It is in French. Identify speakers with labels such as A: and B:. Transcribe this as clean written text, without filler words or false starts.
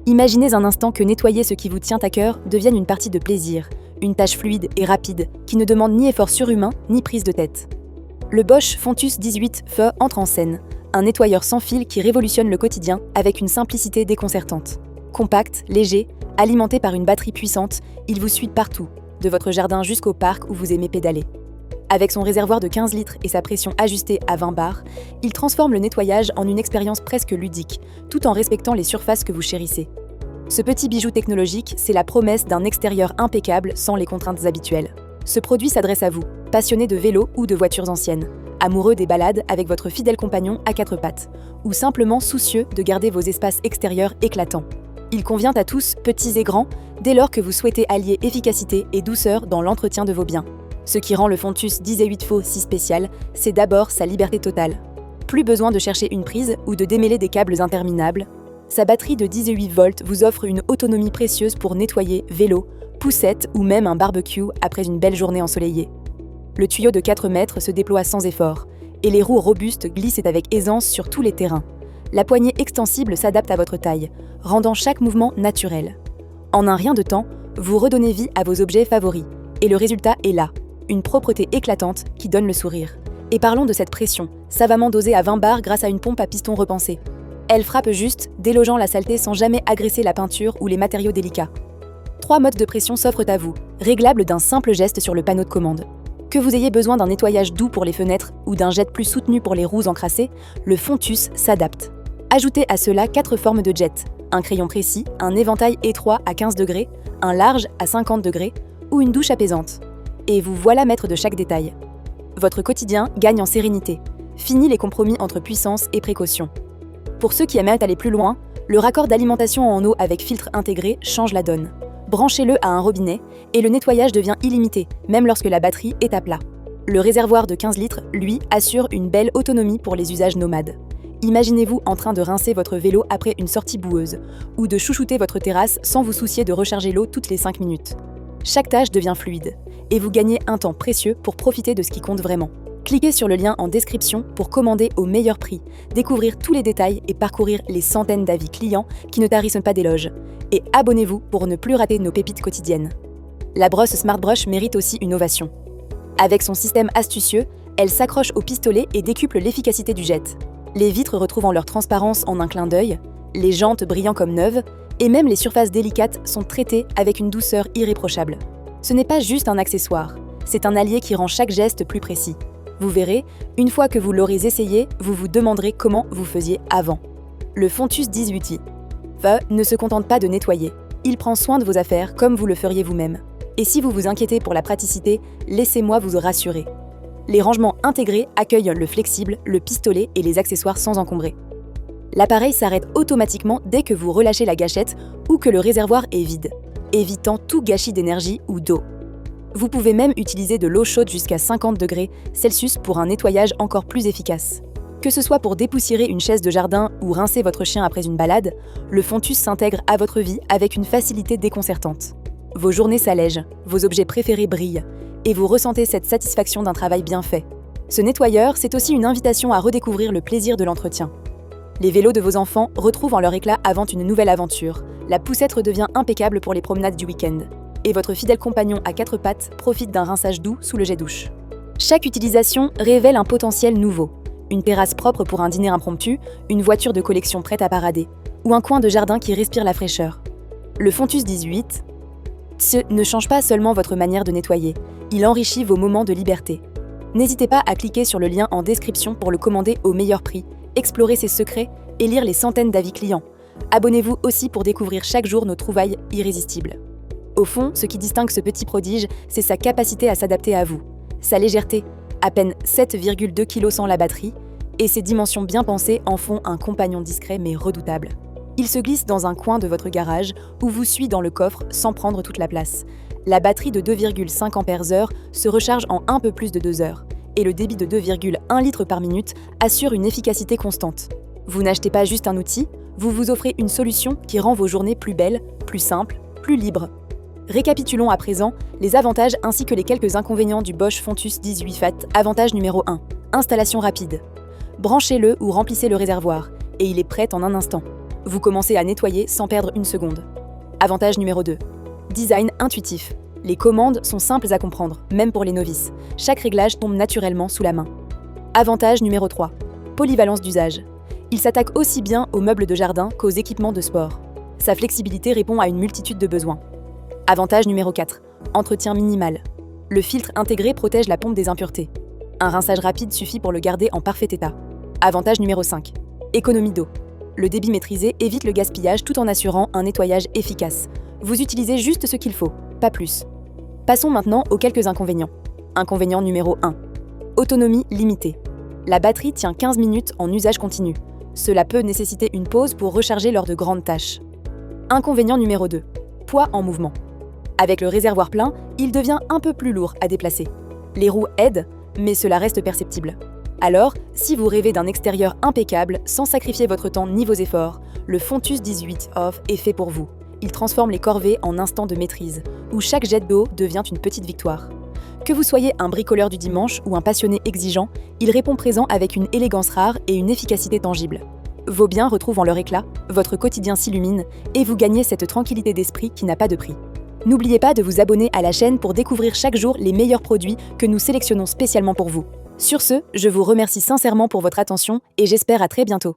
A: Imaginez un instant que nettoyer ce qui vous tient à cœur devienne une partie de plaisir, une tâche fluide et rapide qui ne demande ni effort surhumain ni prise de tête. Le Bosch Fontus 18 Feu entre en scène, un nettoyeur sans fil qui révolutionne le quotidien avec une simplicité déconcertante. Compact, léger, alimenté par une batterie puissante, il vous suit partout, de votre jardin jusqu'au parc où vous aimez pédaler. Avec son réservoir de 15 litres et sa pression ajustée à 20 bars, il transforme le nettoyage en une expérience presque ludique, tout en respectant les surfaces que vous chérissez. Ce petit bijou technologique, c'est la promesse d'un extérieur impeccable sans les contraintes habituelles. Ce produit s'adresse à vous, passionné de vélo ou de voitures anciennes, amoureux des balades avec votre fidèle compagnon à quatre pattes, ou simplement soucieux de garder vos espaces extérieurs éclatants. Il convient à tous, petits et grands, dès lors que vous souhaitez allier efficacité et douceur dans l'entretien de vos biens. Ce qui rend le Fontus 18 Faux si spécial, c'est d'abord sa liberté totale. Plus besoin de chercher une prise ou de démêler des câbles interminables. Sa batterie de 18 volts vous offre une autonomie précieuse pour nettoyer vélo, poussette ou même un barbecue après une belle journée ensoleillée. Le tuyau de 4 mètres se déploie sans effort, et les roues robustes glissent avec aisance sur tous les terrains. La poignée extensible s'adapte à votre taille, rendant chaque mouvement naturel. En un rien de temps, vous redonnez vie à vos objets favoris, et le résultat est là. Une propreté éclatante qui donne le sourire. Et parlons de cette pression, savamment dosée à 20 bars grâce à une pompe à piston repensée. Elle frappe juste, délogeant la saleté sans jamais agresser la peinture ou les matériaux délicats. 3 modes de pression s'offrent à vous, réglables d'un simple geste sur le panneau de commande. Que vous ayez besoin d'un nettoyage doux pour les fenêtres ou d'un jet plus soutenu pour les roues encrassées, le Fontus s'adapte. Ajoutez à cela 4 formes de jet, un crayon précis, un éventail étroit à 15 degrés, un large à 50 degrés ou une douche apaisante. Et vous voilà maître de chaque détail. Votre quotidien gagne en sérénité. Fini les compromis entre puissance et précaution. Pour ceux qui aiment aller plus loin, le raccord d'alimentation en eau avec filtre intégré change la donne. Branchez-le à un robinet et le nettoyage devient illimité, même lorsque la batterie est à plat. Le réservoir de 15 litres, lui, assure une belle autonomie pour les usages nomades. Imaginez-vous en train de rincer votre vélo après une sortie boueuse, ou de chouchouter votre terrasse sans vous soucier de recharger l'eau toutes les 5 minutes. Chaque tâche devient fluide, et vous gagnez un temps précieux pour profiter de ce qui compte vraiment. Cliquez sur le lien en description pour commander au meilleur prix, découvrir tous les détails et parcourir les centaines d'avis clients qui ne tarissent pas d'éloges. Et abonnez-vous pour ne plus rater nos pépites quotidiennes. La brosse Smart Brush mérite aussi une ovation. Avec son système astucieux, elle s'accroche au pistolet et décuple l'efficacité du jet. Les vitres retrouvant leur transparence en un clin d'œil, les jantes brillant comme neuves, et même les surfaces délicates sont traitées avec une douceur irréprochable. Ce n'est pas juste un accessoire, c'est un allié qui rend chaque geste plus précis. Vous verrez, une fois que vous l'aurez essayé, vous vous demanderez comment vous faisiez avant. Le Fontus 18i ne se contente pas de nettoyer. Il prend soin de vos affaires comme vous le feriez vous-même. Et si vous vous inquiétez pour la praticité, laissez-moi vous rassurer. Les rangements intégrés accueillent le flexible, le pistolet et les accessoires sans encombrer. L'appareil s'arrête automatiquement dès que vous relâchez la gâchette ou que le réservoir est vide, évitant tout gâchis d'énergie ou d'eau. Vous pouvez même utiliser de l'eau chaude jusqu'à 50 degrés Celsius pour un nettoyage encore plus efficace. Que ce soit pour dépoussiérer une chaise de jardin ou rincer votre chien après une balade, le Fontus s'intègre à votre vie avec une facilité déconcertante. Vos journées s'allègent, vos objets préférés brillent, et vous ressentez cette satisfaction d'un travail bien fait. Ce nettoyeur, c'est aussi une invitation à redécouvrir le plaisir de l'entretien. Les vélos de vos enfants retrouvent en leur éclat avant une nouvelle aventure. La poussette redevient impeccable pour les promenades du week-end. Et votre fidèle compagnon à 4 pattes profite d'un rinçage doux sous le jet douche. Chaque utilisation révèle un potentiel nouveau. Une terrasse propre pour un dîner impromptu, une voiture de collection prête à parader, ou un coin de jardin qui respire la fraîcheur. Le Fontus 18 ne change pas seulement votre manière de nettoyer, il enrichit vos moments de liberté. N'hésitez pas à cliquer sur le lien en description pour le commander au meilleur prix, explorer ses secrets et lire les centaines d'avis clients. Abonnez-vous aussi pour découvrir chaque jour nos trouvailles irrésistibles. Au fond, ce qui distingue ce petit prodige, c'est sa capacité à s'adapter à vous, sa légèreté, à peine 7,2 kg sans la batterie, et ses dimensions bien pensées en font un compagnon discret mais redoutable. Il se glisse dans un coin de votre garage ou vous suit dans le coffre sans prendre toute la place. La batterie de 2,5 Ah se recharge en un peu plus de 2 heures, et le débit de 2,1 litres par minute assure une efficacité constante. Vous n'achetez pas juste un outil, vous vous offrez une solution qui rend vos journées plus belles, plus simples, plus libres. Récapitulons à présent les avantages ainsi que les quelques inconvénients du Bosch Fontus 18 Fat. Avantage numéro 1. Installation rapide. Branchez-le ou remplissez le réservoir, et il est prêt en un instant. Vous commencez à nettoyer sans perdre une seconde. Avantage numéro 2. Design intuitif. Les commandes sont simples à comprendre, même pour les novices. Chaque réglage tombe naturellement sous la main. Avantage numéro 3. Polyvalence d'usage. Il s'attaque aussi bien aux meubles de jardin qu'aux équipements de sport. Sa flexibilité répond à une multitude de besoins. Avantage numéro 4. Entretien minimal. Le filtre intégré protège la pompe des impuretés. Un rinçage rapide suffit pour le garder en parfait état. Avantage numéro 5. Économie d'eau. Le débit maîtrisé évite le gaspillage tout en assurant un nettoyage efficace. Vous utilisez juste ce qu'il faut, pas plus. Passons maintenant aux quelques inconvénients. Inconvénient numéro 1. Autonomie limitée. La batterie tient 15 minutes en usage continu. Cela peut nécessiter une pause pour recharger lors de grandes tâches. Inconvénient numéro 2. Poids en mouvement. Avec le réservoir plein, il devient un peu plus lourd à déplacer. Les roues aident, mais cela reste perceptible. Alors, si vous rêvez d'un extérieur impeccable, sans sacrifier votre temps ni vos efforts, le Fontus 18 Off est fait pour vous. Il transforme les corvées en instants de maîtrise, où chaque jet d'eau devient une petite victoire. Que vous soyez un bricoleur du dimanche ou un passionné exigeant, il répond présent avec une élégance rare et une efficacité tangible. Vos biens retrouvent leur éclat, votre quotidien s'illumine et vous gagnez cette tranquillité d'esprit qui n'a pas de prix. N'oubliez pas de vous abonner à la chaîne pour découvrir chaque jour les meilleurs produits que nous sélectionnons spécialement pour vous. Sur ce, je vous remercie sincèrement pour votre attention et j'espère à très bientôt.